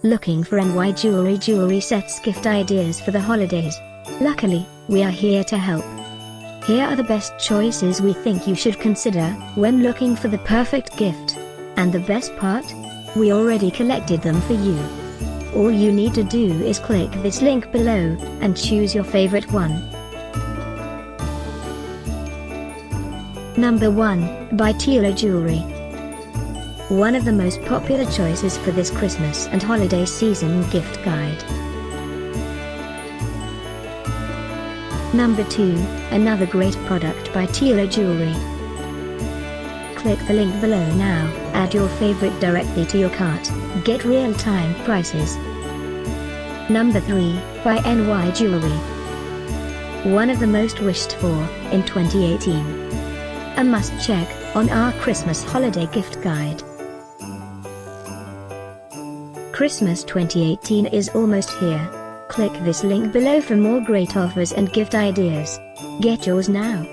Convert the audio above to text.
Looking for NY jewelry sets gift ideas for the holidays? Luckily, we are here to help. Here are the best choices we think you should consider when looking for the perfect gift. And the best part? We already collected them for you. All you need to do is click this link below and choose your favorite one. Number 1, by Tilo Jewelry. One of the most popular choices for this Christmas and holiday season gift guide. Number 2, another great product by Tilo Jewelry. Click the link below now, add your favorite directly to your cart, get real-time prices. Number 3, by NY Jewelry. One of the most wished for in 2018. A must-check on our Christmas holiday gift guide. Christmas 2018 is almost here. Click this link below for more great offers and gift ideas. Get yours now.